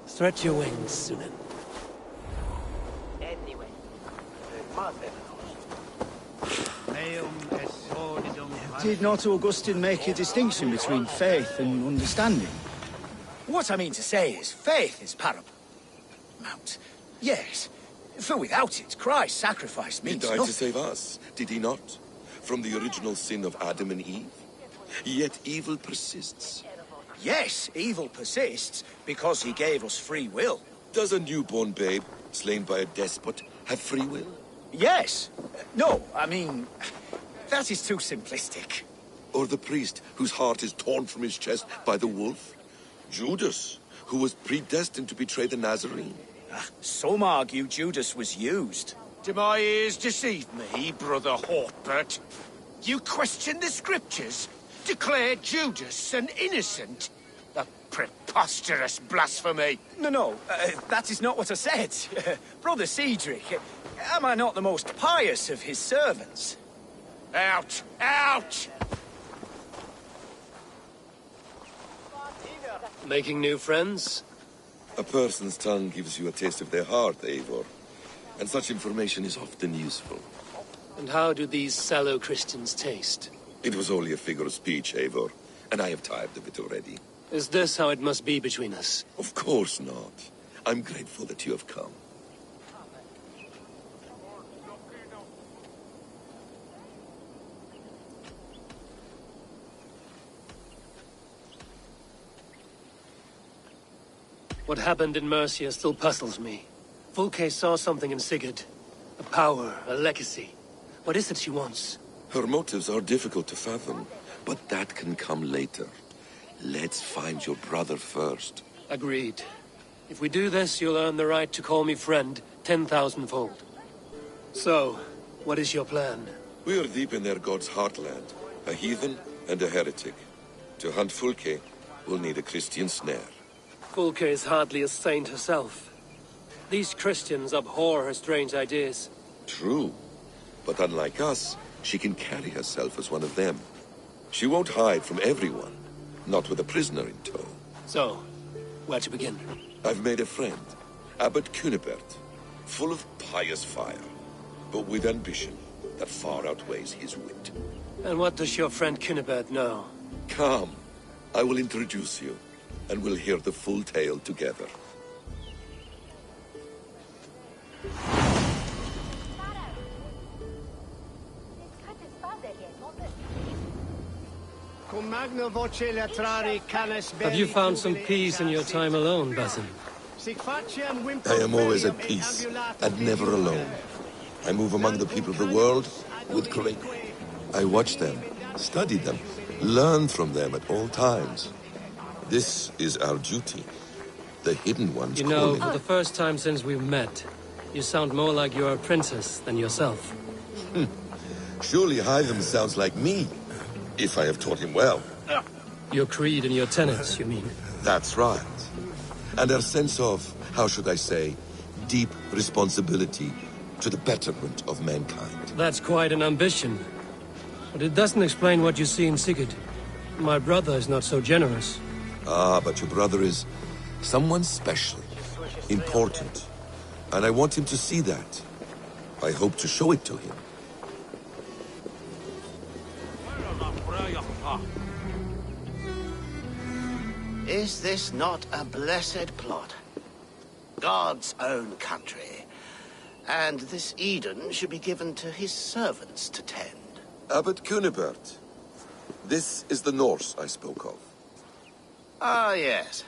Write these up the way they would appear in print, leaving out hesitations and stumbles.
Stretch your wings, Sunan. Did not Augustine make a distinction between faith and understanding? What I mean to say is, faith is paramount. Yes, for without it, Christ's sacrifice means He died nothing. to save us, did he not? From the original sin of Adam and Eve? Yet evil persists. Yes, evil persists because he gave us free will. Does a newborn babe, slain by a despot, have free will? Yes. No, I mean, that is too simplistic. Or the priest, whose heart is torn from his chest by the wolf? Judas, who was predestined to betray the Nazarene? Some argue Judas was used. Do my ears deceive me, Brother Hortbert? You question the scriptures? Declare Judas an innocent? A preposterous blasphemy! No, that is not what I said. Brother Cedric, am I not the most pious of his servants? Out! Out! Making new friends? A person's tongue gives you a taste of their heart, Eivor. And such information is often useful. And how do these sallow Christians taste? It was only a figure of speech, Eivor, and I have tired of it already. Is this how it must be between us? Of course not. I'm grateful that you have come. What happened in Mercia still puzzles me. Fulke saw something in Sigurd. A power, a legacy. What is it she wants? Her motives are difficult to fathom, but that can come later. Let's find your brother first. Agreed. If we do this, you'll earn the right to call me friend 10,000-fold. So, what is your plan? We are deep in their god's heartland, a heathen and a heretic. To hunt Fulke, we'll need a Christian snare. Fulke is hardly a saint herself. These Christians abhor her strange ideas. True, but unlike us, she can carry herself as one of them. She won't hide from everyone, not with a prisoner in tow. So, where to begin? I've made a friend, Abbot Cunibert, full of pious fire, but with ambition that far outweighs his wit. And what does your friend Cunibert know? Come, I will introduce you, and we'll hear the full tale together. Have you found some peace in your time alone, Basim? I am always at peace, and never alone. I move among the people of the world with great... I watch them, study them, learn from them at all times. This is our duty. The Hidden One's You know, calling. for the first time since we've met, you sound more like you're a princess than yourself. Surely Hytham sounds like me, if I have taught him well. Your creed and your tenets, you mean? That's right. And our sense of, how should I say, deep responsibility to the betterment of mankind. That's quite an ambition. But it doesn't explain what you see in Sigurd. My brother is not so generous. Ah, but your brother is someone special, important. And I want him to see that. I hope to show it to him. Is this not a blessed plot? God's own country. And this Eden should be given to his servants to tend. Abbot Cunibert. This is the Norse I spoke of. Ah, yes.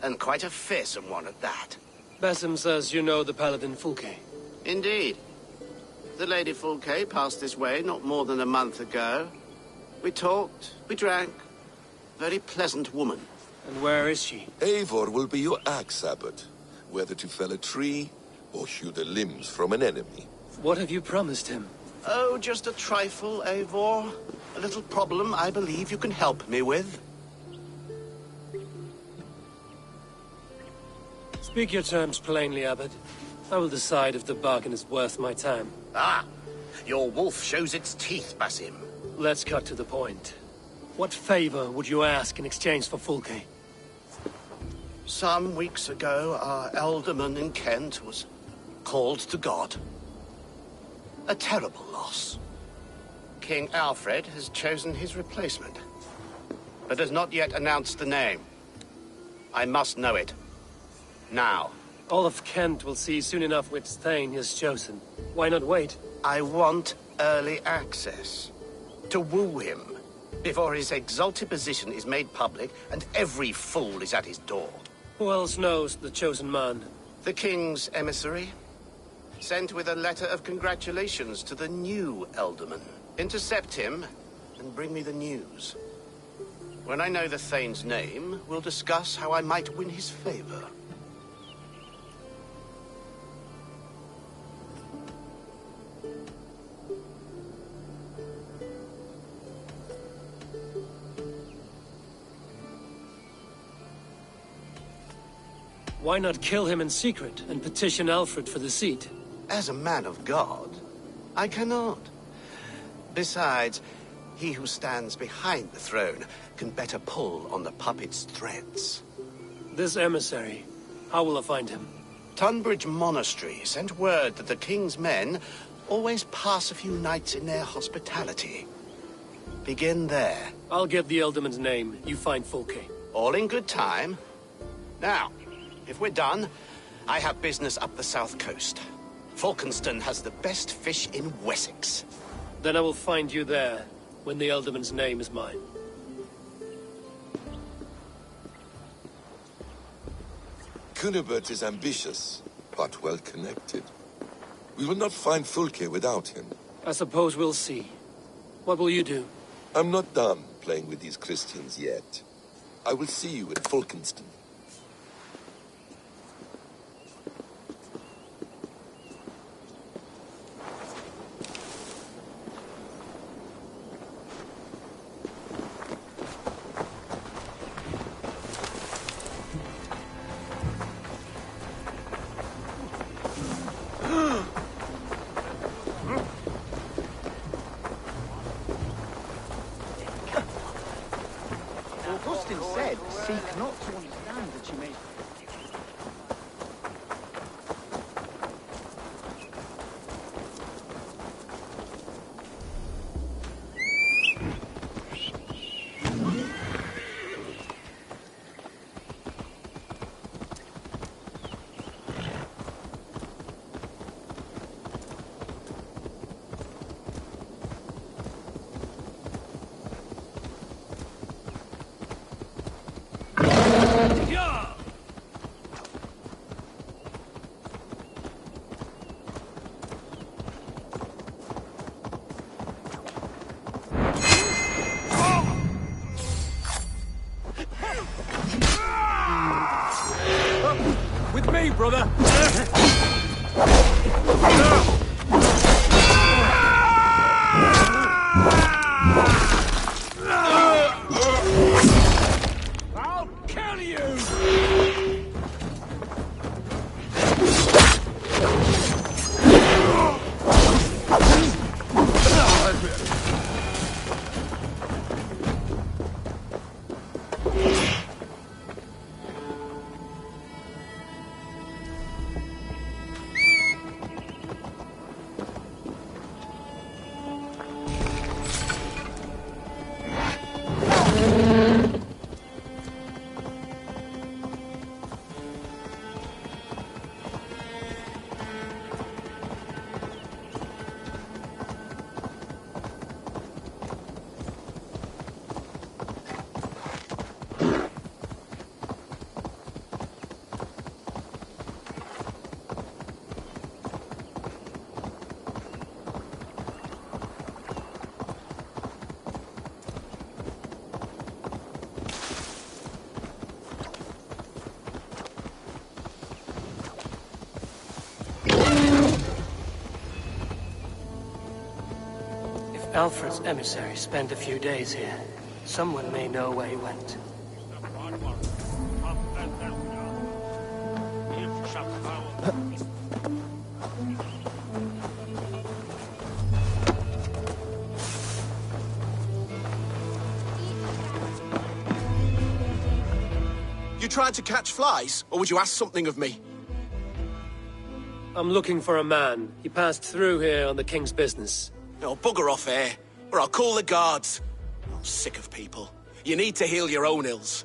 And quite a fearsome one at that. Basim says you know the paladin Fulke. Indeed. The Lady Fulke passed this way not more than a month ago. We talked, we drank. Very pleasant woman. And where is she? Eivor will be your axe, Abbot. Whether to fell a tree or hew the limbs from an enemy. What have you promised him? Oh, just a trifle, Eivor. A little problem I believe you can help me with. Speak your terms plainly, Abbot. I will decide if the bargain is worth my time. Ah! Your wolf shows its teeth, Basim. Let's cut to the point. What favor would you ask in exchange for Fulke? Some weeks ago, our alderman in Kent was called to God. A terrible loss. King Alfred has chosen his replacement, but has not yet announced the name. I must know it. Now. All of Kent will see soon enough which Thane he has chosen. Why not wait? I want early access. To woo him, before his exalted position is made public and every fool is at his door. Who else knows the chosen man? The king's emissary, sent with a letter of congratulations to the new alderman. Intercept him and bring me the news. When I know the Thane's name, we'll discuss how I might win his favor. Why not kill him in secret and petition Alfred for the seat? As a man of God, I cannot. Besides, he who stands behind the throne can better pull on the puppet's threads. This emissary, how will I find him? Tunbridge Monastery sent word that the king's men always pass a few nights in their hospitality. Begin there. I'll get the Elderman's name. You find Fulke. All in good time. Now, if we're done, I have business up the south coast. Falkenston has the best fish in Wessex. Then I will find you there, when the Elderman's name is mine. Cunibert is ambitious, but well connected. We will not find Fulke without him. I suppose we'll see. What will you do? I'm not done playing with these Christians yet. I will see you at Falkenston. Augustine said, seek not to understand that you may... With me, brother! I'll kill you! Alfred's emissary spent a few days here. Someone may know where he went. tried to catch flies, or would you ask something of me? I'm looking for a man. He passed through here on the king's business. Oh, bugger off here, or I'll call the guards. I'm sick of people. You need to heal your own ills.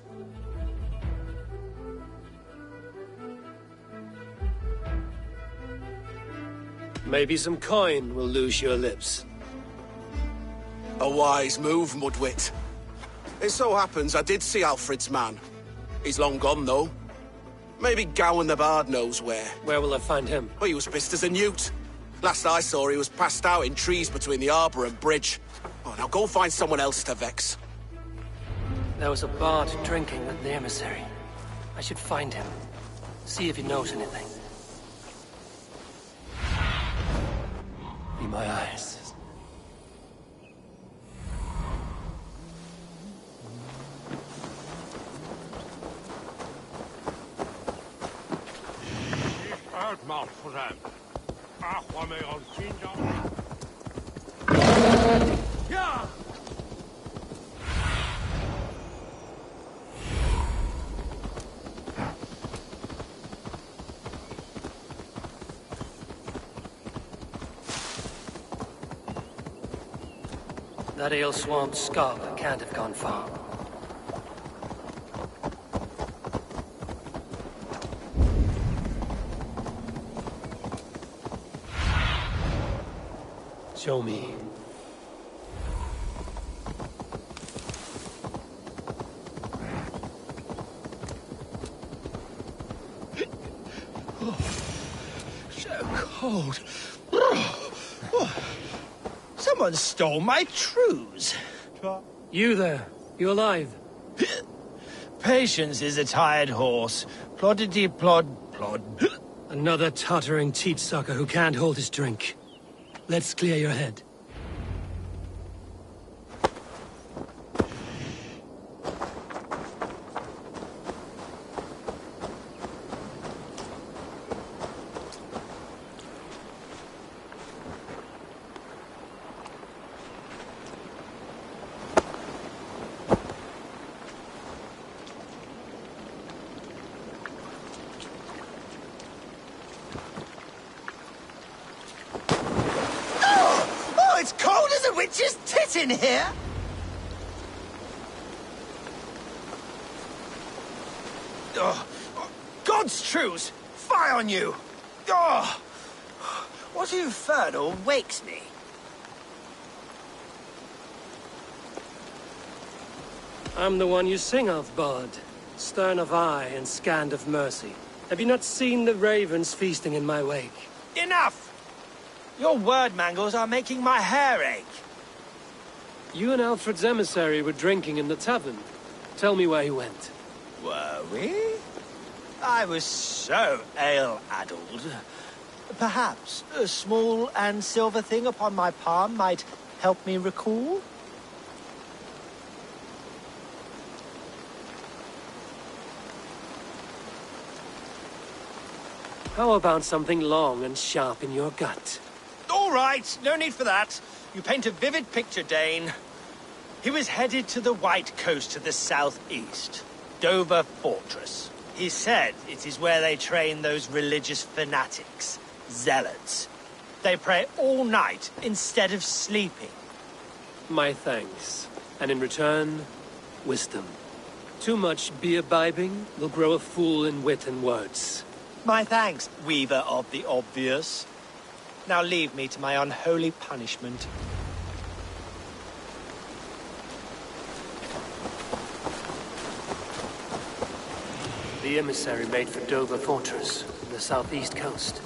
Maybe some coin will loose your lips. A wise move, Mudwit. It so happens I did see Alfred's man. He's long gone, though. Maybe Gowan the Bard knows where. Where will I find him? Well, he was pissed as a newt. Last I saw, he was passed out in trees between the harbour and bridge. Oh, now go find someone else to vex. There was a bard drinking at the emissary. I should find him. See if he knows anything. Be my eyes. Yeah! That ale-swamped scab can't have gone far. Show me. So cold. Someone stole my trews. You there. You alive? Patience is a tired horse. Ploddity plod plod. Another tottering teat sucker who can't hold his drink. Let's clear your head. It's cold as a witch's tit in here! Oh, God's truce! Fie on you! Oh, what infernal wakes me? I'm the one you sing of, Bard. Stern of eye and scant of mercy. Have you not seen the ravens feasting in my wake? Enough! Your word mangles are making my hair ache. You and Alfred's emissary were drinking in the tavern. Tell me where he went. Were we? I was so ale-addled. Perhaps a small and silver thing upon my palm might help me recall? How about something long and sharp in your gut? All right, no need for that. You paint a vivid picture, Dane. He was headed to the White Coast to the southeast, Dover Fortress. He said it is where they train those religious fanatics, zealots. They pray all night instead of sleeping. My thanks. And in return, wisdom. Too much beer-bibbing will grow a fool in wit and words. My thanks, Weaver of the Obvious. Now leave me to my unholy punishment. The emissary made for Dover Fortress, the southeast coast.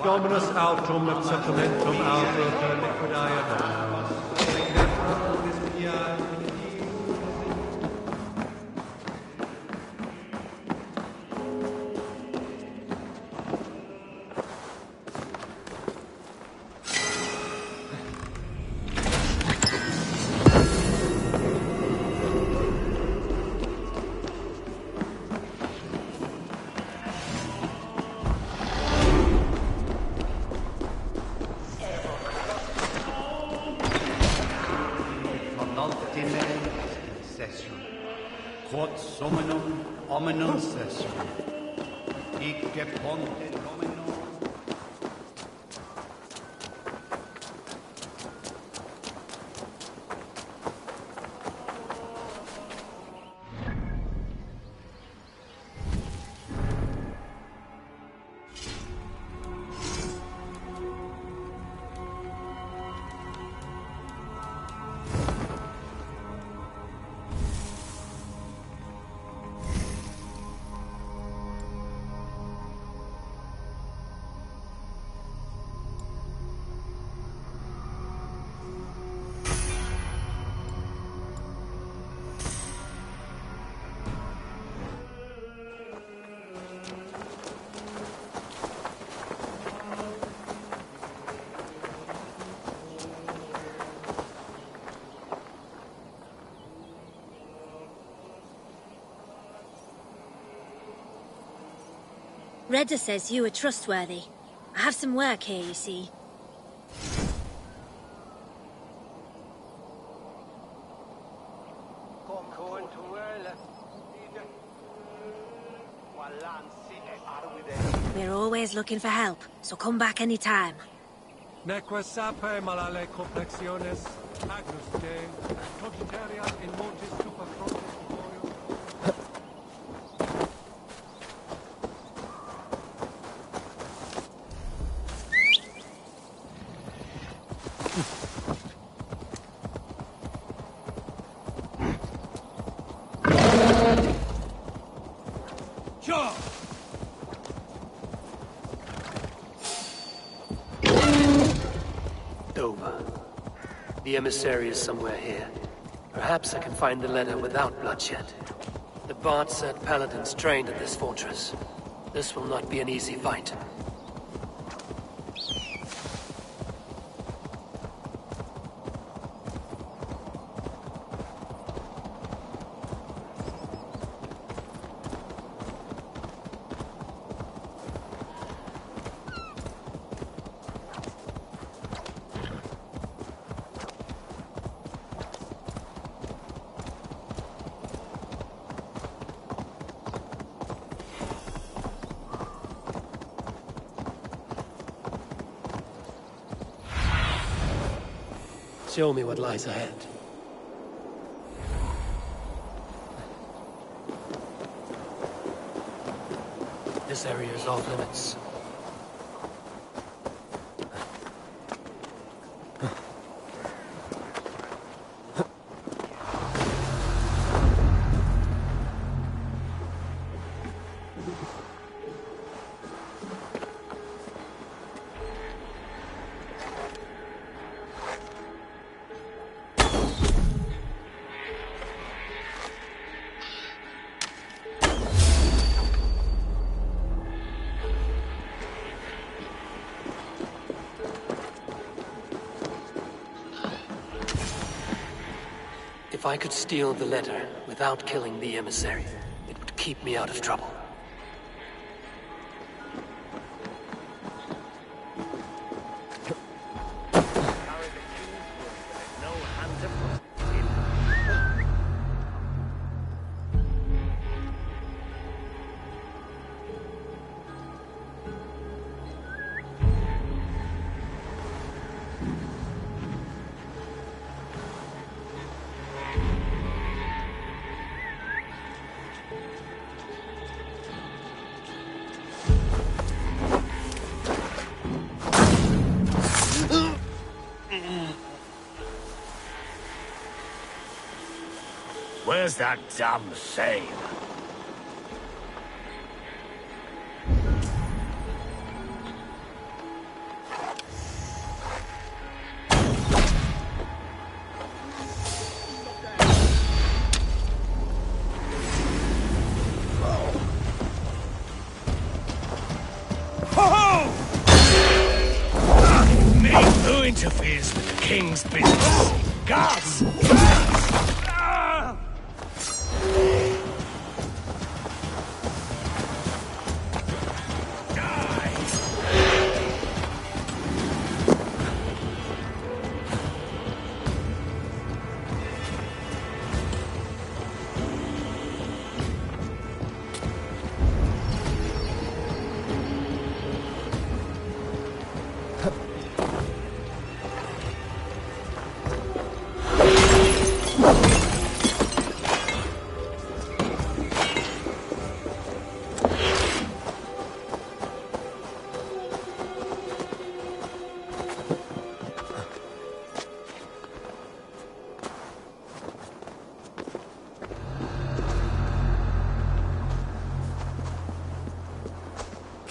Dominus autum et sacramentum autem liquidae. Quod summum hominum sessum, icce ponte domino. Redda says you are trustworthy. I have some work here, you see. We're always looking for help, so come back anytime. Neque sape malale complexiones, agnus Dei, cogitariat in mortis super frontis tutorium. The emissary is somewhere here. Perhaps I can find the letter without bloodshed. The Bard said paladins trained at this fortress. This will not be an easy fight. Show me what lies ahead. This area is off limits. If I could steal the letter without killing the emissary, it would keep me out of trouble. Where's that damn Thane? Who interferes with the king's business? Guards!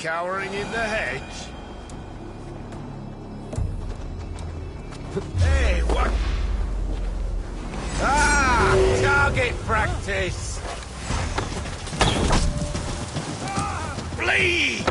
Cowering in the hedge? Hey, what? Ah! Target practice! Bleed!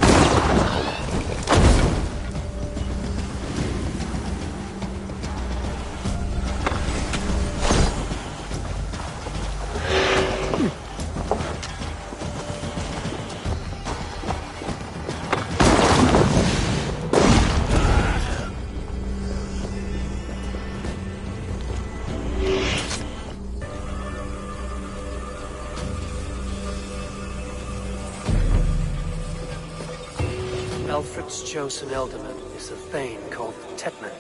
Alfred's chosen ealdorman is a thane called Tetmund.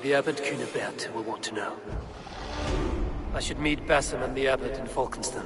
The Abbot Cunibert will want to know. I should meet Basim and the Abbot in Falkenston.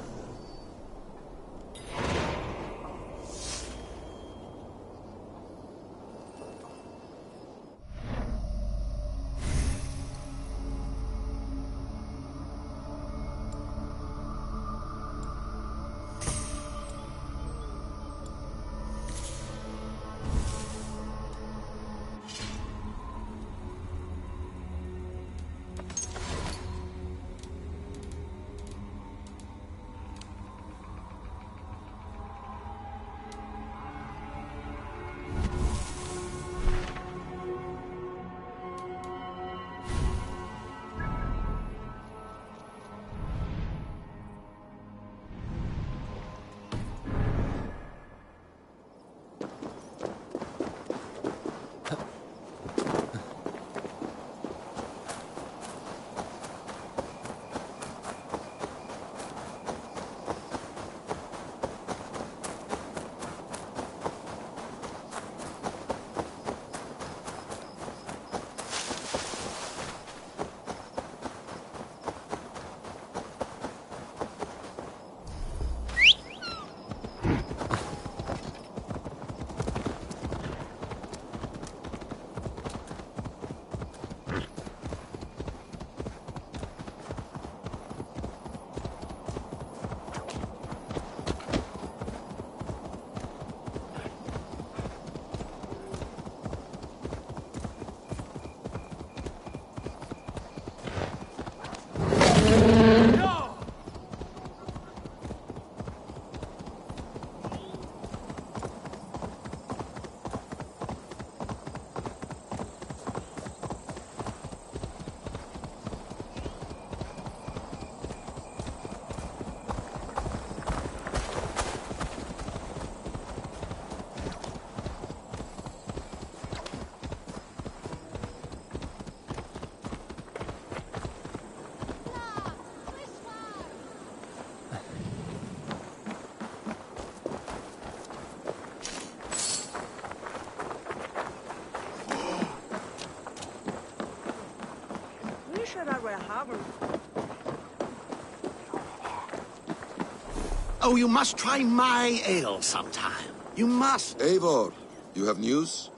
Oh, you must try my ale sometime. You must. Eivor, you have news?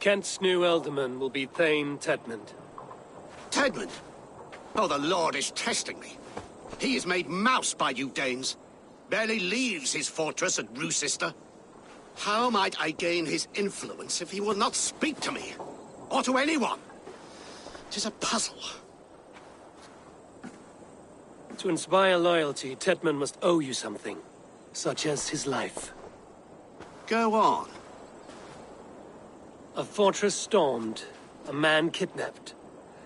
Kent's new ealdorman will be Thane Tedmund. Tedmund? Oh, the Lord is testing me. He is made mouse by you Danes. Barely leaves his fortress at Roosister. How might I gain his influence if he will not speak to me? Or to anyone? 'Tis a puzzle. To inspire loyalty, Tedmund must owe you something, such as his life. Go on. A fortress stormed, a man kidnapped.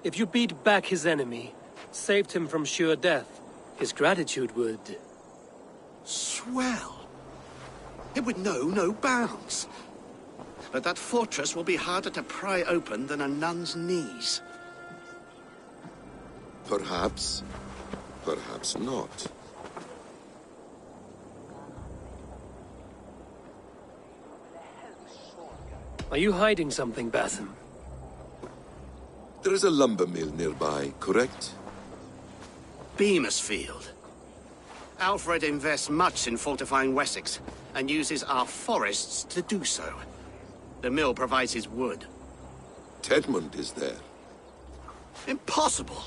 If you beat back his enemy, saved him from sure death, his gratitude would... Swell. It would know no bounds. But that fortress will be harder to pry open than a nun's knees. Perhaps. Perhaps not. Are you hiding something, Batham? There is a lumber mill nearby, correct? Beamisfield. Alfred invests much in fortifying Wessex, and uses our forests to do so. The mill provides his wood. Tedmund is there. Impossible!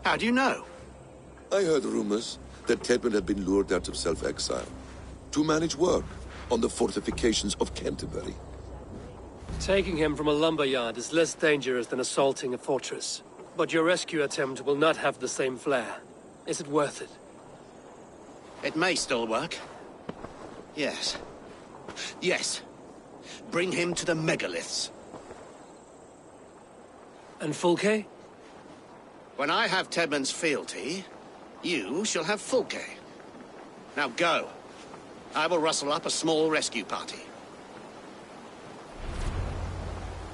How do you know? I heard rumors that Tedmund had been lured out of self-exile to manage work on the fortifications of Canterbury. Taking him from a lumberyard is less dangerous than assaulting a fortress. But your rescue attempt will not have the same flair. Is it worth it? It may still work. Yes. Yes. Bring him to the megaliths. And Fulke? When I have Tedmund's fealty, you shall have Fulke. Now go. I will rustle up a small rescue party.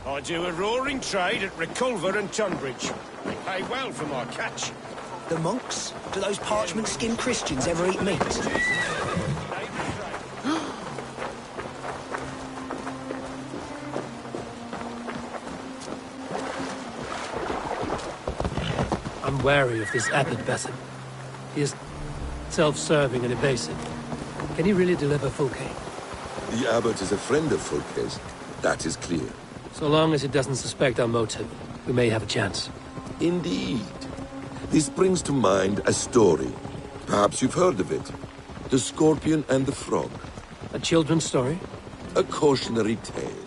I do a roaring trade at Reculver and Tunbridge. They pay well for my catch. The monks? Do those parchment-skinned Christians ever eat meat? I'm wary of this abbot Batham. He is self-serving and evasive. Can he really deliver Fulke? The abbot is a friend of Fulke's. That is clear. So long as he doesn't suspect our motive, we may have a chance. Indeed. This brings to mind a story. Perhaps you've heard of it. The Scorpion and the Frog. A children's story? A cautionary tale.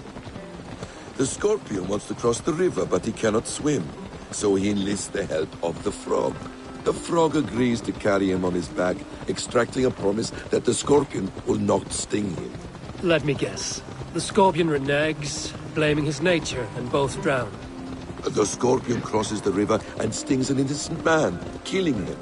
The Scorpion wants to cross the river, but he cannot swim. So he enlists the help of the Frog. The Frog agrees to carry him on his back, extracting a promise that the Scorpion will not sting him. Let me guess. The Scorpion reneges, blaming his nature, and both drown. The Scorpion crosses the river and stings an innocent man, killing him.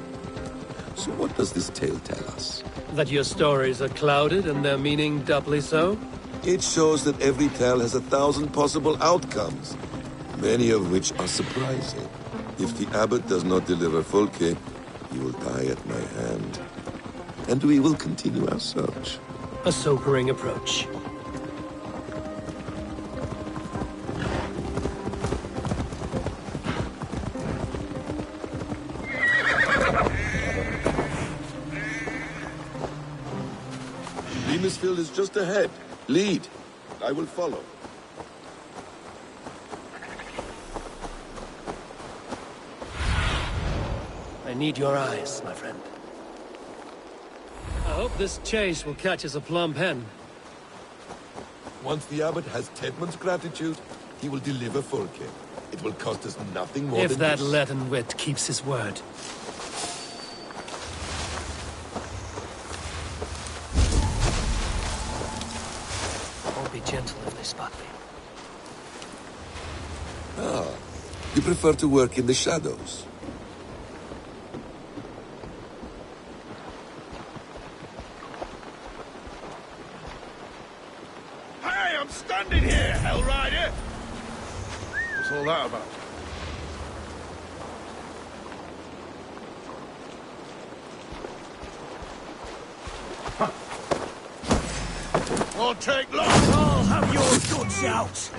So what does this tale tell us? That your stories are clouded and their meaning doubly so? It shows that every tale has 1,000 possible outcomes, many of which are surprising. If the abbot does not deliver Fulke, he will die at my hand. And we will continue our search. A sobering approach. Beamisfield is just ahead. Lead. I will follow. I need your eyes, my friend. I hope this chase will catch us a plump hen. Once the abbot has Tedmund's gratitude, he will deliver Fulke. It will cost us nothing more if than that this. leaden wit keeps his word. I'll be gentle if they spot me. Ah, you prefer to work in the shadows. Hey, I'm standing here, Hellrider! What's all that about? Won't take long. I'll have your guts out!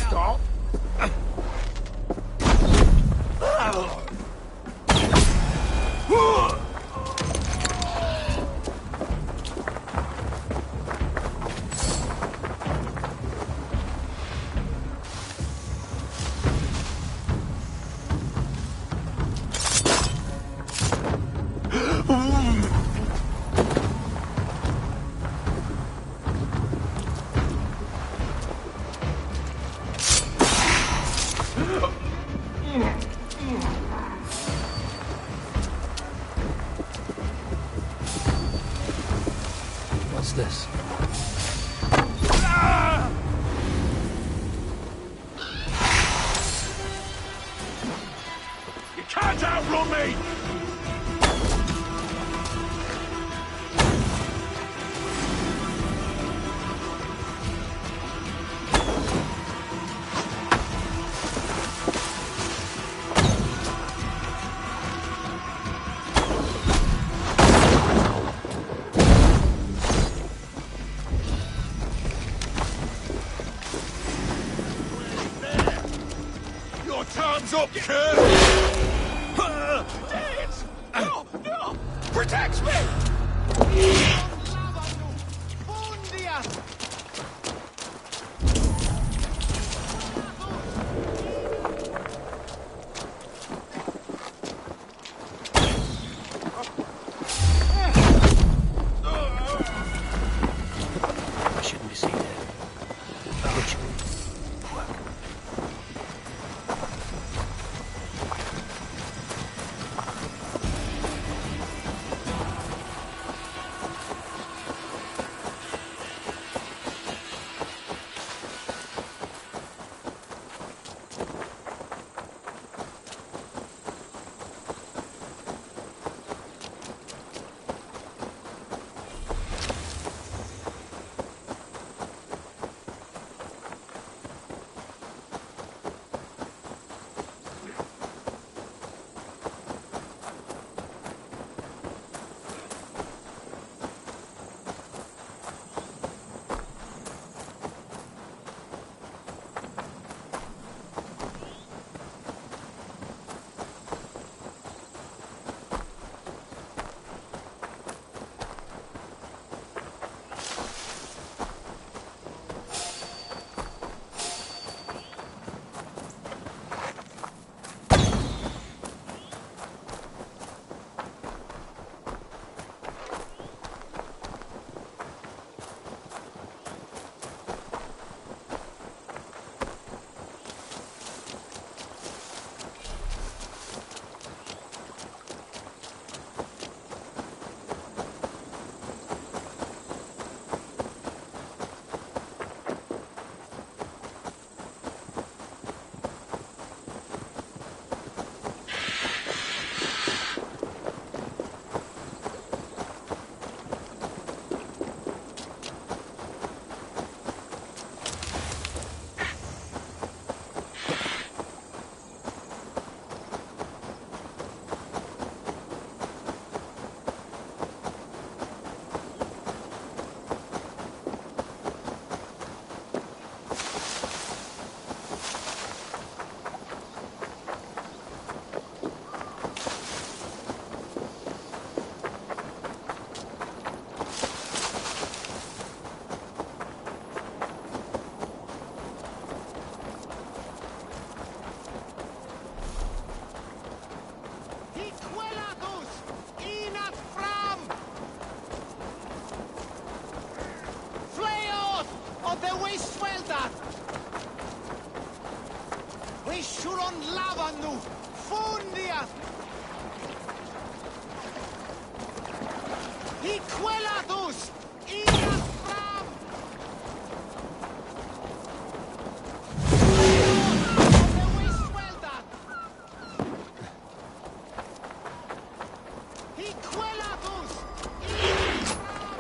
Stop! What's this? You can't outrun me! Your time's up, kid! No! No! Protect me! I shouldn't be seen here. Approach. Work. Equelatus! Iras fram! Equelatus! Iras fram!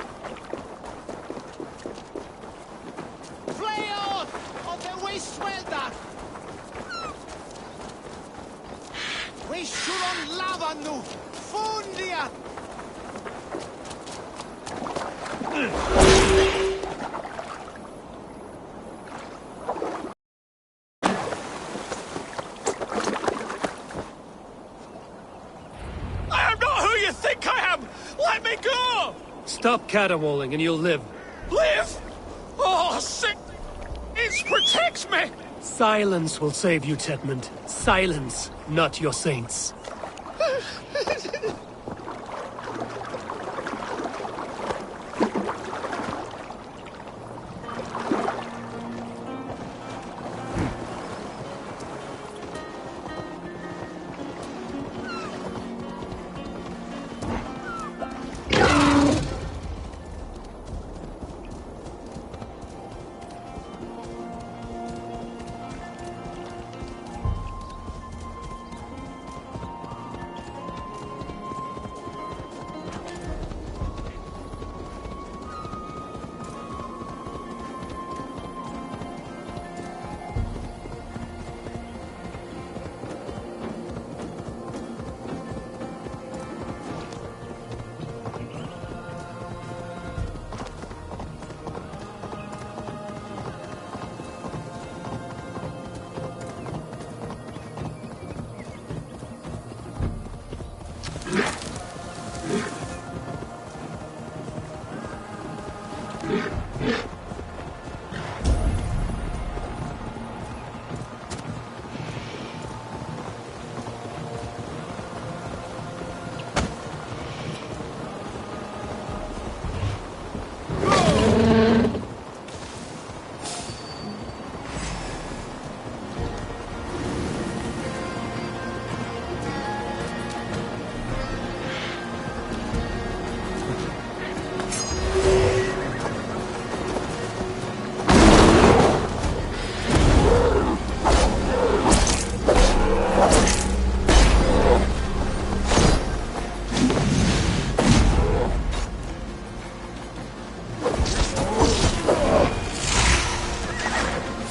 Fleos of the Westwelder! We should on lava nu! Fundia! I am not who you think I am! Let me go! Stop caterwauling and you'll live. Live! Oh, sick! It protects me! Silence will save you, Tedmund. Silence, not your saints.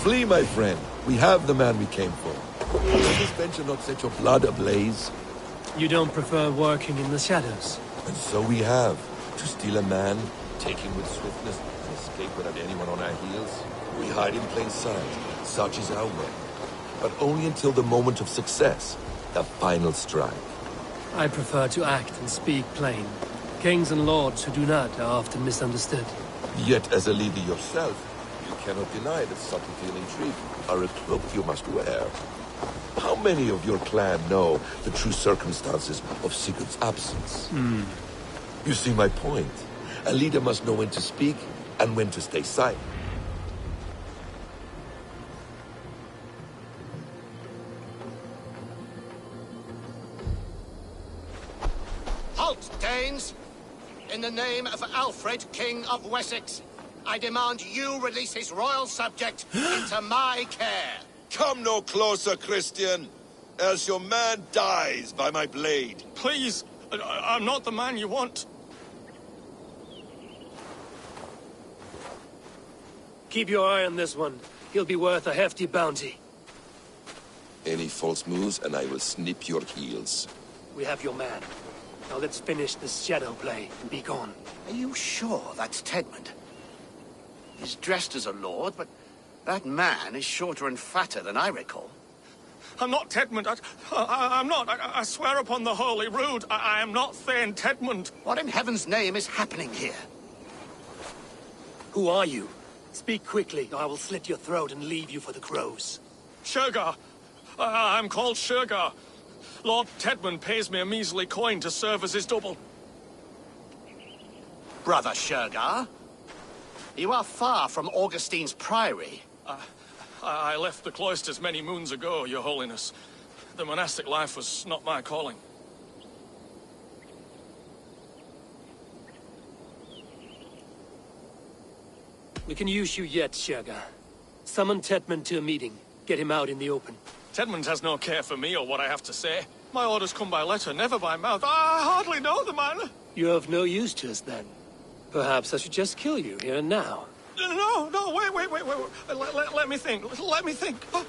Flee, my friend. We have the man we came for. Does this venture not set your blood ablaze? You don't prefer working in the shadows? And so we have. To steal a man, take him with swiftness, and escape without anyone on our heels. We hide in plain sight. Such is our way. But only until the moment of success. The final strike. I prefer to act and speak plain. Kings and lords who do not are often misunderstood. Yet, as a leader yourself, you cannot deny that subtlety and intrigue are a cloak you must wear. How many of your clan know the true circumstances of Sigurd's absence? You see my point. A leader must know when to speak and when to stay silent. Halt, Danes! In the name of Alfred, King of Wessex, I demand you release his royal subject into my care. Come no closer, Christian, else your man dies by my blade. Please, I'm not the man you want. Keep your eye on this one. He'll be worth a hefty bounty. Any false moves and I will snip your heels. We have your man. Now let's finish this shadow play and be gone. Are you sure that's Tedmund? He's dressed as a lord, but that man is shorter and fatter than I recall. I'm not Tedmund. I'm not. I swear upon the Holy Rood, I am not Thane Tedmund. What in heaven's name is happening here? Who are you? Speak quickly, or I will slit your throat and leave you for the crows. Shergar. I'm called Shergar. Lord Tedmund pays me a measly coin to serve as his double. Brother Shergar? You are far from Augustine's priory. I left the cloisters many moons ago, Your Holiness. The monastic life was not my calling. We can use you yet, Shergar. Summon Tedmund to a meeting. Get him out in the open. Tedmund has no care for me or what I have to say. My orders come by letter, never by mouth. I hardly know the man. You're of no use to us, then. Perhaps I should just kill you here and now. No, wait. Let me think. Let me think. Oh,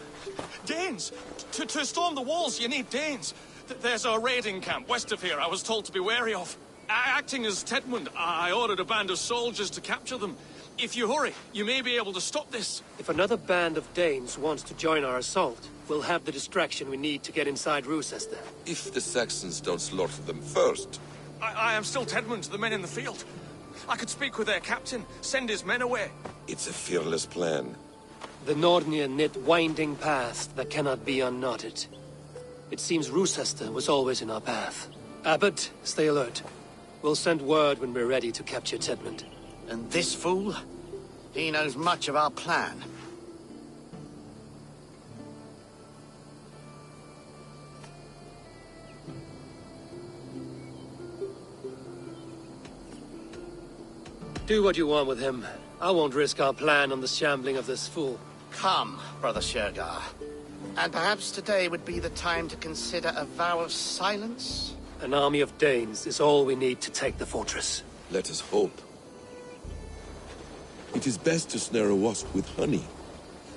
Danes. To storm the walls, you need Danes. There's a raiding camp west of here I was told to be wary of. Acting as Tedmund, I ordered a band of soldiers to capture them. If you hurry, you may be able to stop this. If another band of Danes wants to join our assault, we'll have the distraction we need to get inside Rochester. If the Saxons don't slaughter them first. I am still Tedmund to the men in the field. I could speak with their captain, send his men away. It's a fearless plan. The Nordnir knit winding paths that cannot be unknotted. It seems Rochester was always in our path. Abbot, stay alert. We'll send word when we're ready to capture Tedmund. And this fool? He knows much of our plan. Do what you want with him. I won't risk our plan on the shambling of this fool. Come, Brother Shergar. And perhaps today would be the time to consider a vow of silence? An army of Danes is all we need to take the fortress. Let us hope. It is best to snare a wasp with honey.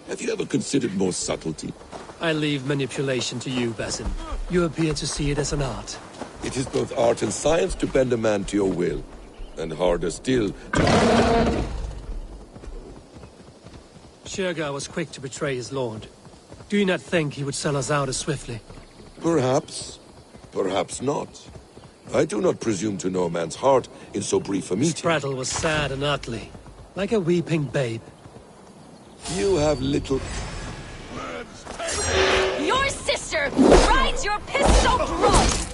Have you ever considered more subtlety? I leave manipulation to you, Basim. You appear to see it as an art. It is both art and science to bend a man to your will. And harder still to... Shergar was quick to betray his lord. Do you not think he would sell us out as swiftly? Perhaps. Perhaps not. I do not presume to know a man's heart in so brief a meeting. Sprattle was sad and ugly, like a weeping babe. You have little... Your sister rides your piss-soaked rug!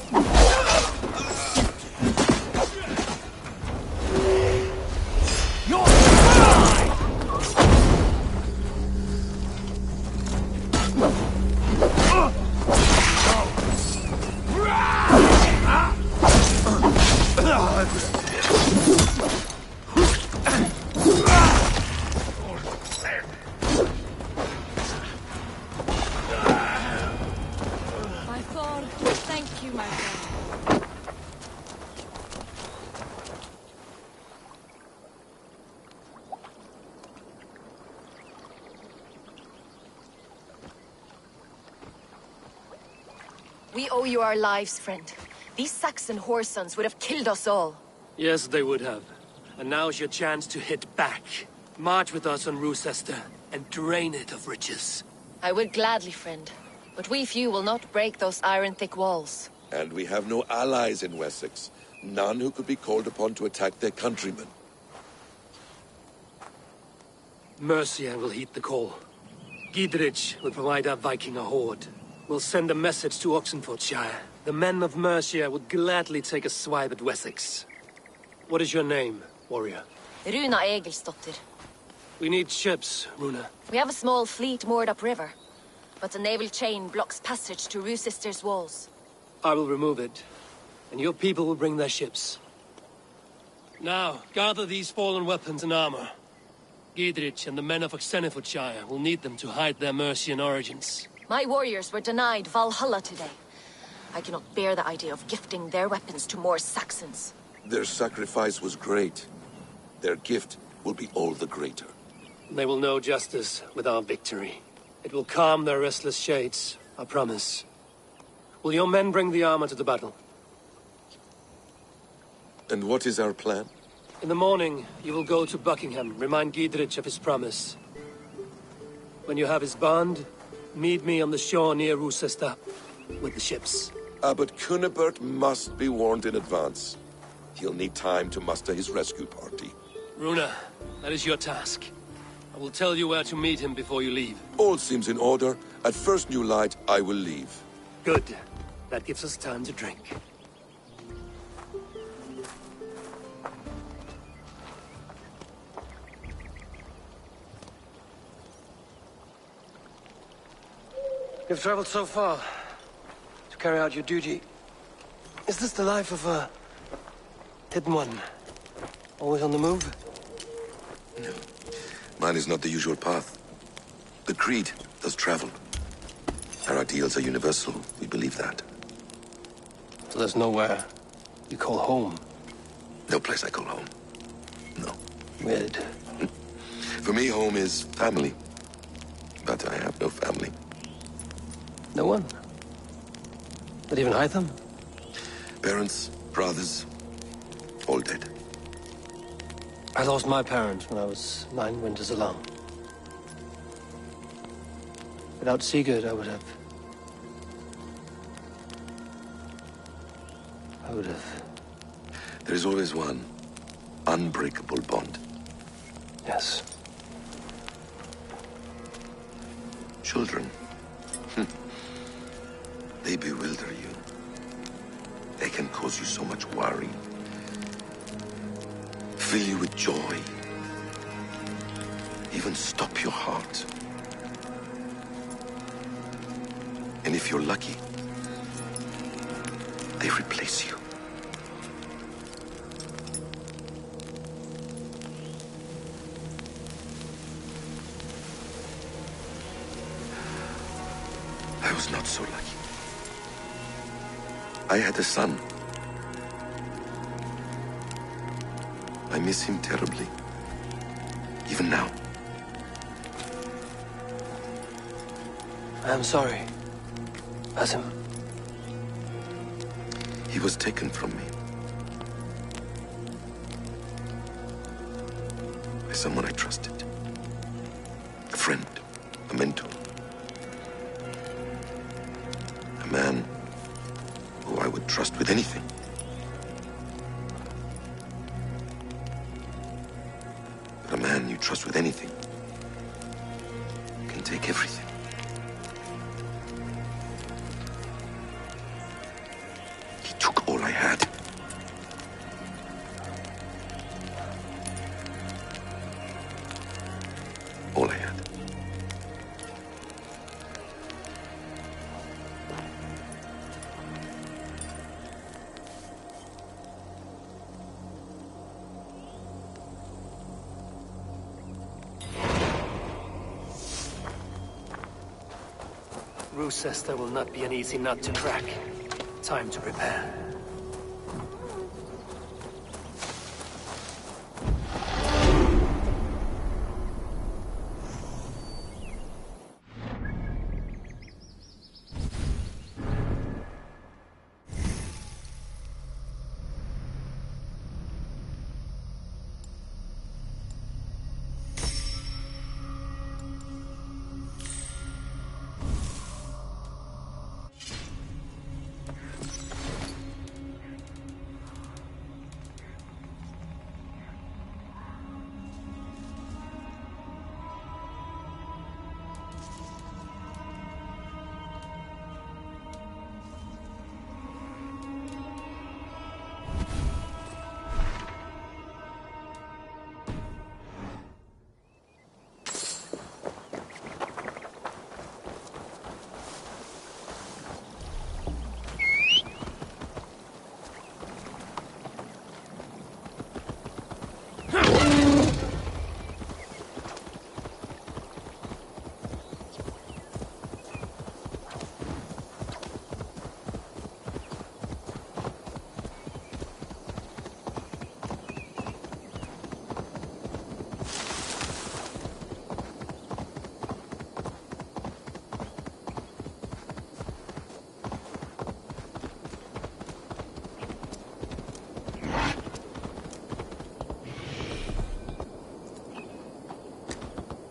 We owe you our lives, friend. These Saxon whoresons would have killed us all. Yes, they would have. And now's your chance to hit back. March with us on Rochester and drain it of riches. I would gladly, friend. But we few will not break those iron-thick walls. And we have no allies in Wessex. None who could be called upon to attack their countrymen. Mercia will heed the call. Gidrich will provide our Viking a horde. We'll send a message to Oxenfordshire. The men of Mercia would gladly take a swipe at Wessex. What is your name, warrior? Runa Egilsdotter. We need ships, Runa. We have a small fleet moored upriver, but a naval chain blocks passage to Rochester's walls. I will remove it, and your people will bring their ships. Now, gather these fallen weapons and armor. Gidrich and the men of Oxenfordshire will need them to hide their Mercian origins. My warriors were denied Valhalla today. I cannot bear the idea of gifting their weapons to more Saxons. Their sacrifice was great. Their gift will be all the greater. They will know justice with our victory. It will calm their restless shades, I promise. Will your men bring the armor to the battle? And what is our plan? In the morning, you will go to Buckingham, remind Gidrich of his promise. When you have his bond, meet me on the shore near Rochester with the ships. Abbot Cunibert must be warned in advance. He'll need time to muster his rescue party. Runa, that is your task. I will tell you where to meet him before you leave. All seems in order. At first new light, I will leave. Good. That gives us time to drink. You've traveled so far to carry out your duty. Is this the life of a hidden one? Always on the move? No. Mine is not the usual path. The creed does travel. Our ideals are universal. We believe that. So there's nowhere you call home? No place I call home. No. Weird. For me, home is family. But I have no family. No one? Not even Hytham? Parents, brothers, all dead. I lost my parents when I was 9 winters alone. Without Sigurd, I would have... There is always one unbreakable bond. Yes. Children. They bewilder you. They can cause you so much worry. Fill you with joy. Even stop your heart. And if you're lucky, they replace you. I was not so lucky. I had a son. I miss him terribly. Even now. I am sorry. Basim. He was taken from me. By someone I trusted. A friend. A mentor. A man who I would trust with anything. But a man you trust with anything can take everything. He took all I had. All I had. Rue says there will not be an easy nut to crack. Time to prepare.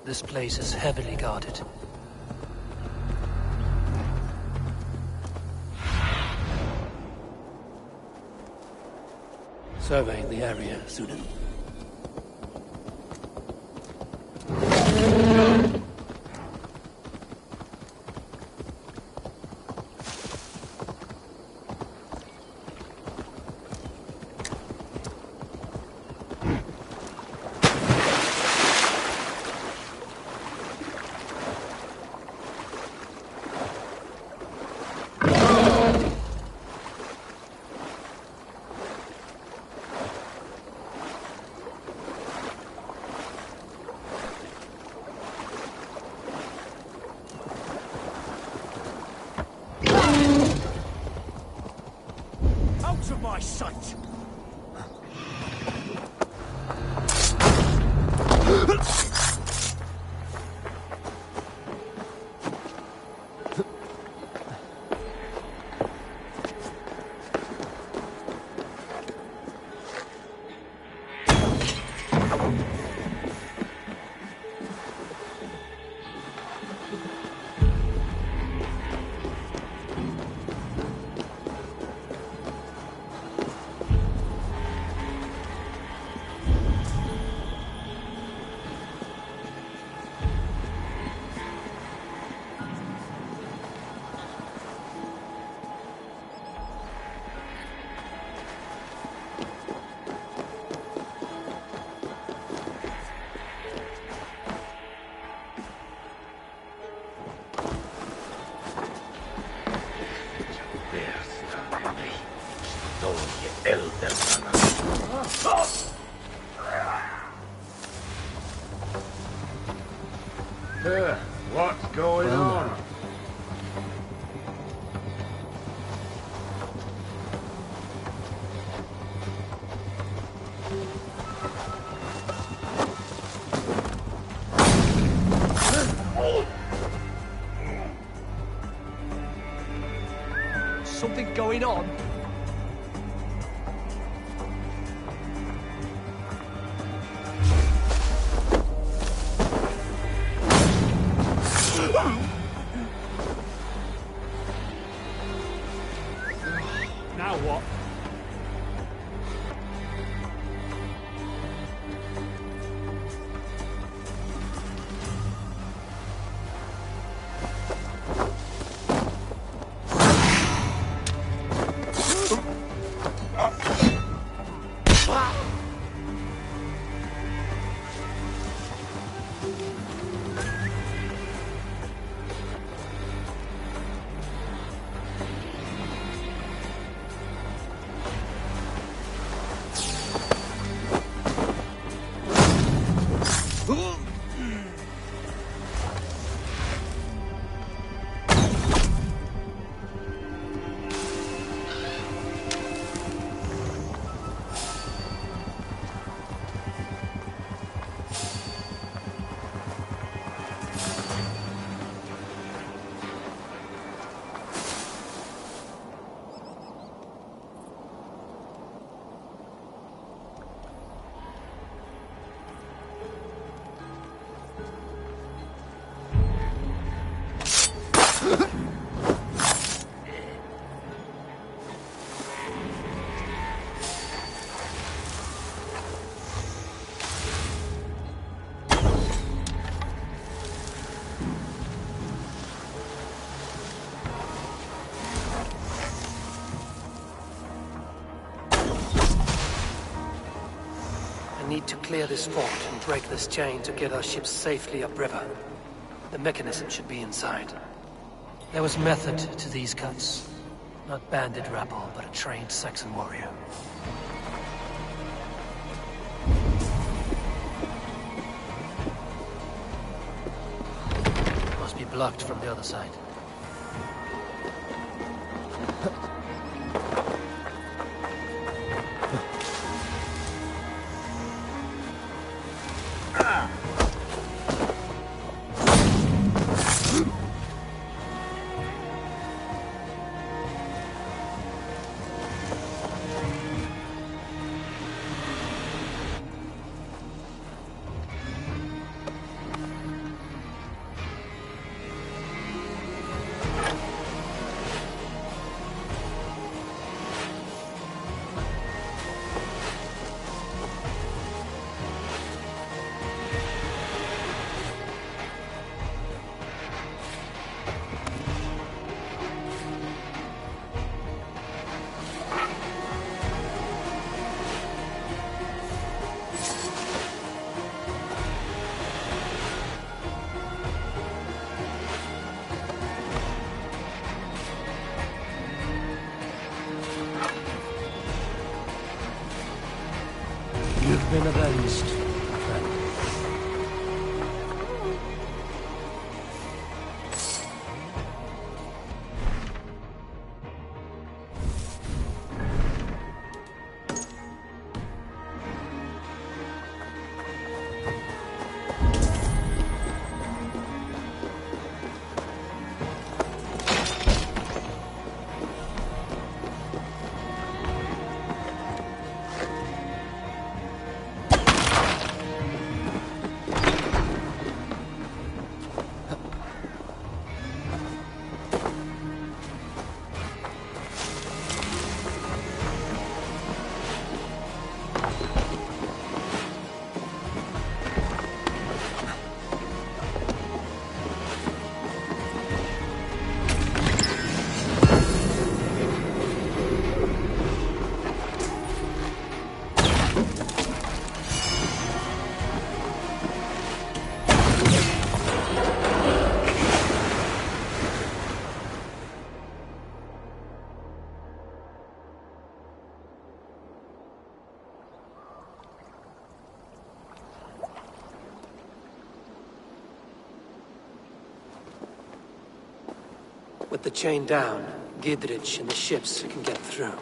This place is heavily guarded. Survey the area, Sudan. sight. What's going on? Something going on? Now what? I need to clear this fort and break this chain to get our ships safely upriver. The mechanism should be inside. There was method to these cuts. Not bandit rabble, but a trained Saxon warrior. Must be blocked from the other side. You've been avenged, friend. With the chain down, Gidrich and the ships can get through.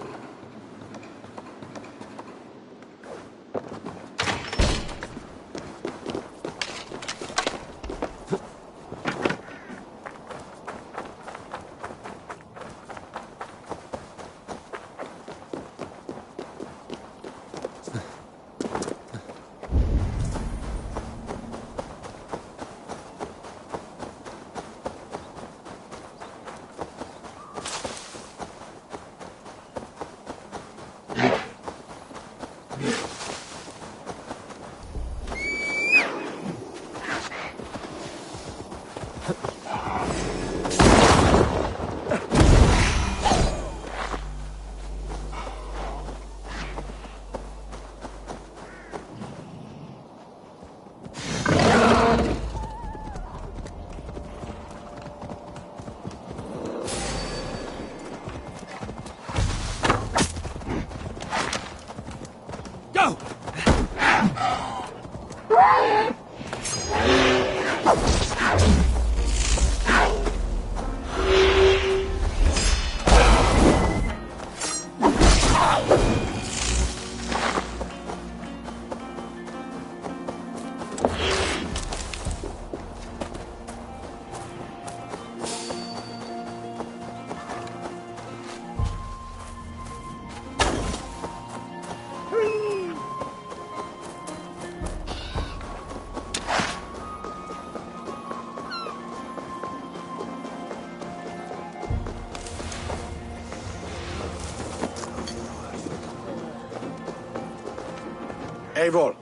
Eivor,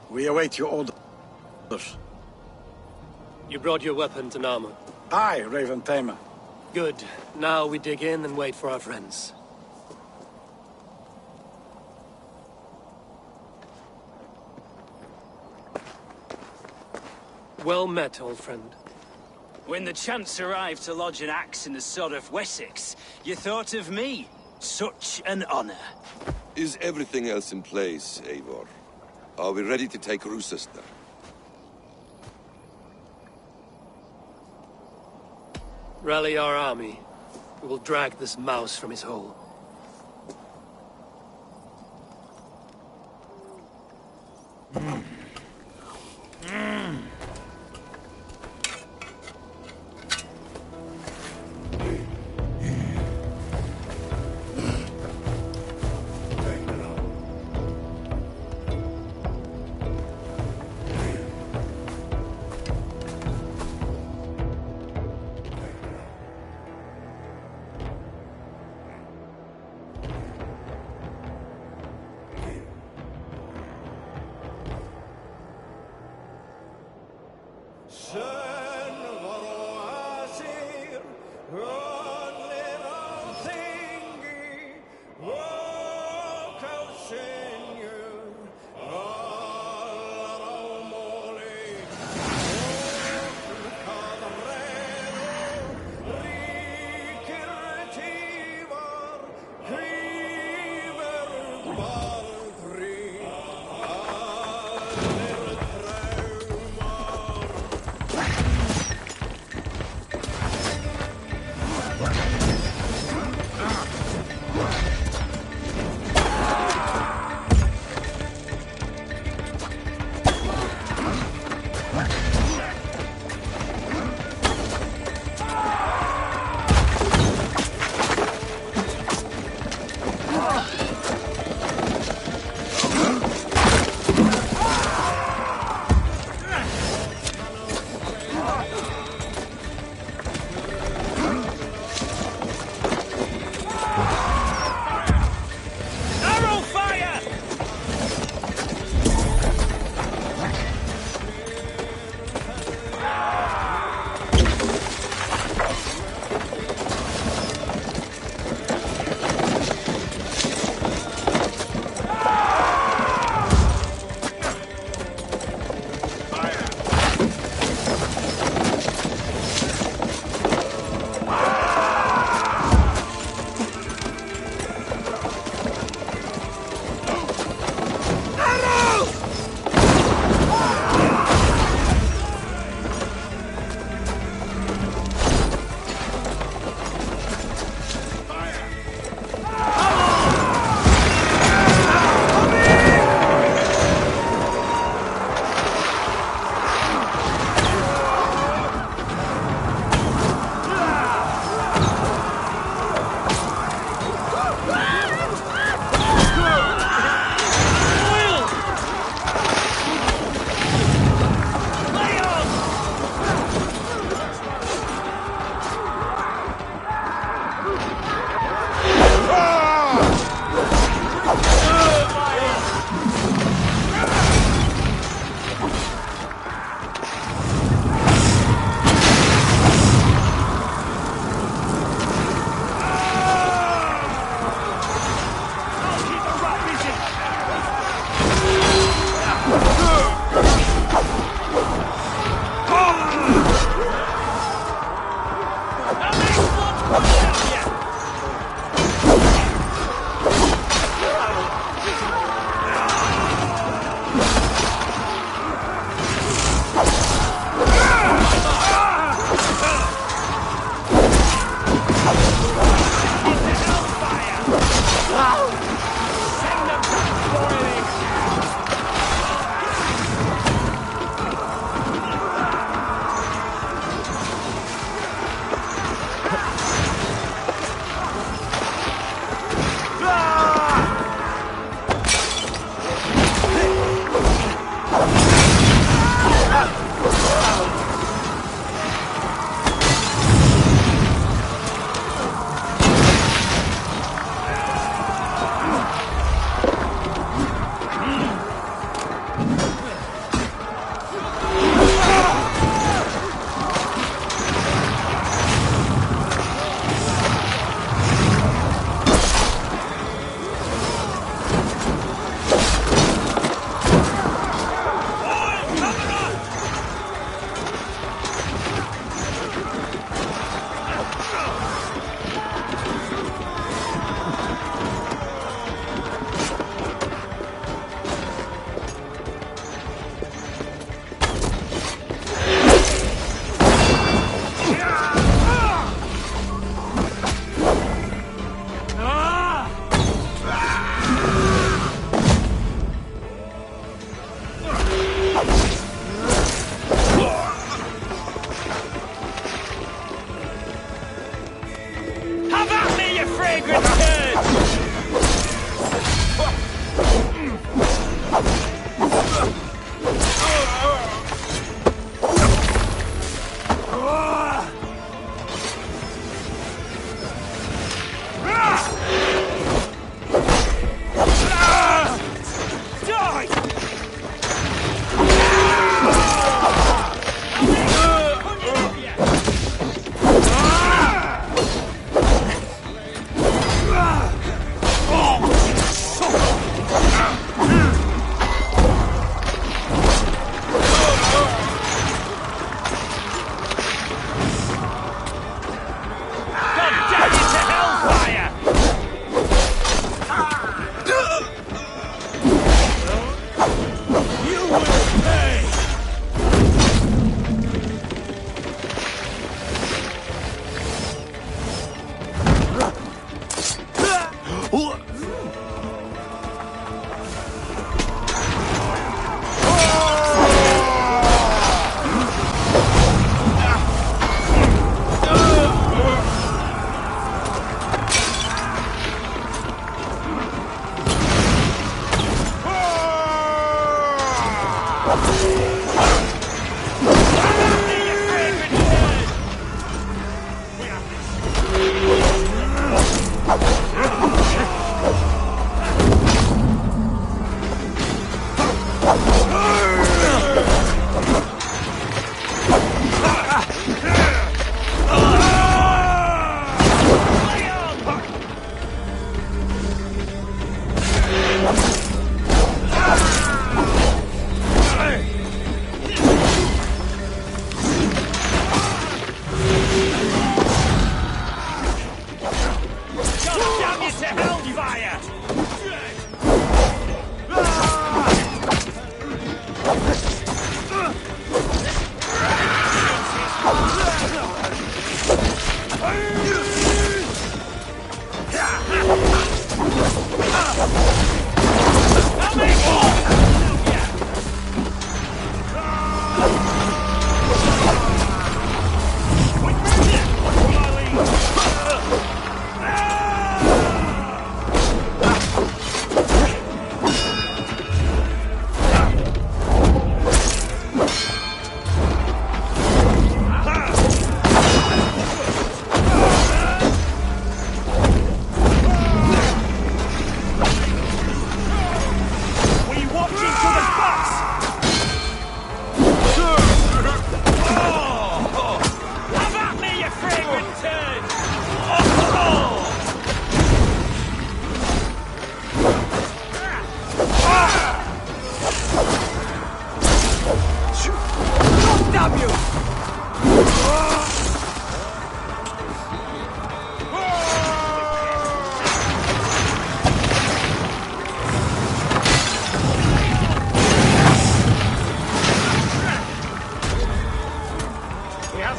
we await your orders. You brought your weapons and armor. Aye, Raven Tamer. Good. Now we dig in and wait for our friends. Well met, old friend. When the chance arrived to lodge an axe in the sod of Wessex, you thought of me. Such an honor. Is everything else in place, Eivor? Are we ready to take Rochester? Rally our army. We will drag this mouse from his hole.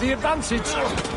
The advantage.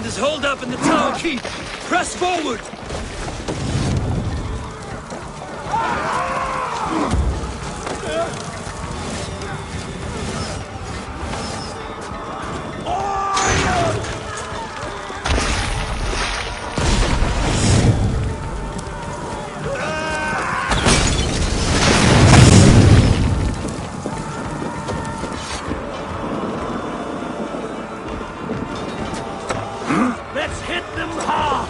is holed up in the tower keep. Press forward! Let's hit them hard!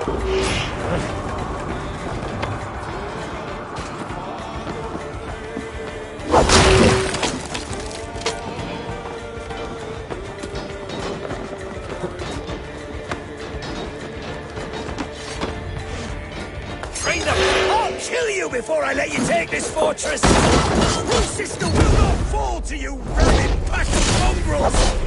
I'll kill you before I let you take this fortress! Your sister will not fall to you, rabid pack of mongrels!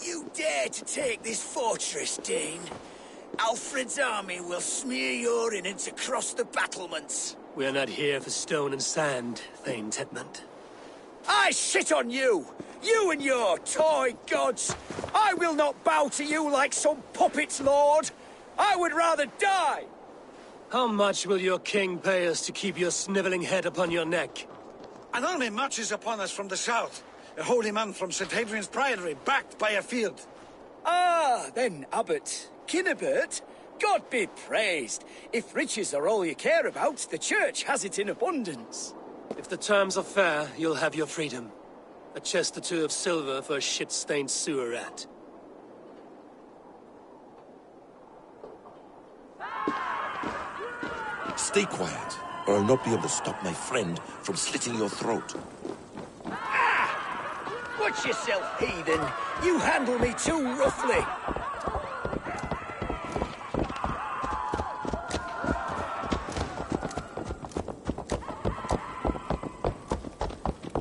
You dare to take this fortress, Dane? Alfred's army will smear your innards across the battlements. We are not here for stone and sand, Thane Tedmund. I shit on you! You and your toy gods! I will not bow to you like some puppet's lord! I would rather die! How much will your king pay us to keep your sniveling head upon your neck? An army marches upon us from the south. A holy man from St. Hadrian's Priory, backed by a field. Ah, then, Abbot. Kinnebert, God be praised. If riches are all you care about, the church has it in abundance. If the terms are fair, you'll have your freedom. A chest or two of silver for a shit-stained sewer rat. Stay quiet, or I'll not be able to stop my friend from slitting your throat. Watch yourself, heathen. You handle me too roughly.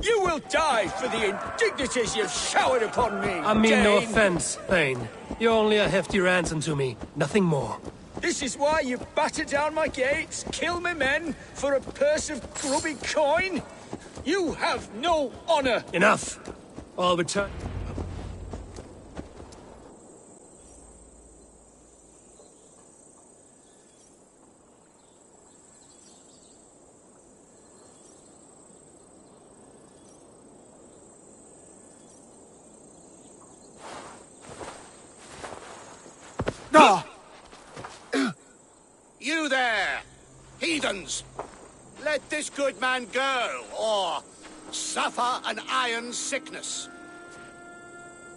You will die for the indignities you've showered upon me, I mean no Dane. offense, Thane. You're only a hefty ransom to me, nothing more. This is why you batter down my gates, kill my men, for a purse of grubby coin? You have no honor! Enough! I'll return. You there, heathens! Let this good man go, or suffer an iron sickness.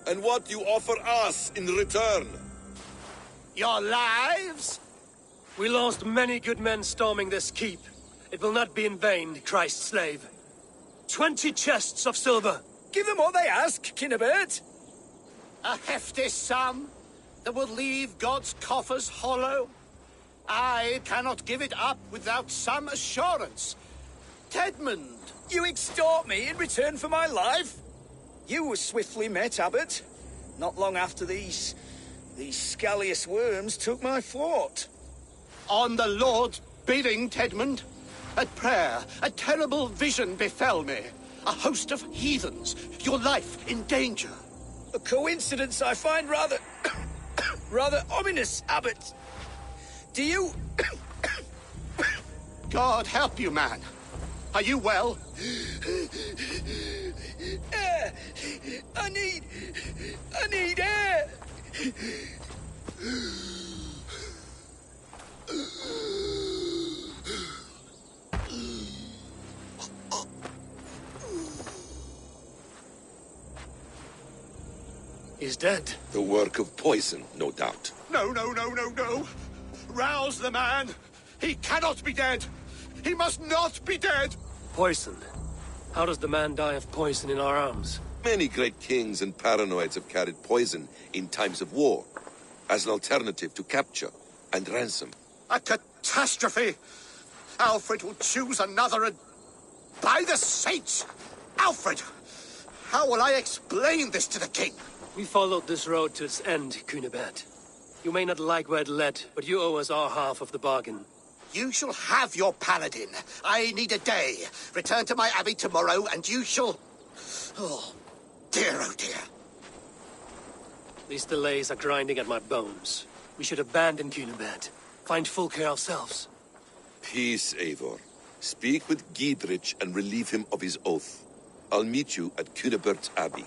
And what you offer us in return? Your lives? We lost many good men storming this keep. It will not be in vain, Christ's slave. 20 chests of silver. Give them what they ask, Kinnebert. A hefty sum that will leave God's coffers hollow? I cannot give it up without some assurance. Tedmund! You extort me in return for my life? You were swiftly met, Abbot. Not long after these scallious worms took my fort. On the Lord's bidding, Tedmund. At prayer, a terrible vision befell me. A host of heathens, your life in danger. A coincidence I find rather... rather ominous, Abbot. Do you... God help you, man. Are you well? Air! I need air! He He's dead. The work of poison, no doubt. No, no, no, no, no. Rouse the man. He cannot be dead. He must not be dead. Poison? How does the man die of poison in our arms? Many great kings and paranoids have carried poison in times of war, as an alternative to capture and ransom. A catastrophe. Alfred will choose another and... By the saints! Alfred! How will I explain this to the king? We followed this road to its end, Cunibert. You may not like where it led, but you owe us our half of the bargain. You shall have your paladin. I need a day. Return to my abbey tomorrow, and you shall... Oh, oh dear. These delays are grinding at my bones. We should abandon Cunibert. Find Fulke ourselves. Peace, Eivor. Speak with Giedrich and relieve him of his oath. I'll meet you at Cunibert's Abbey.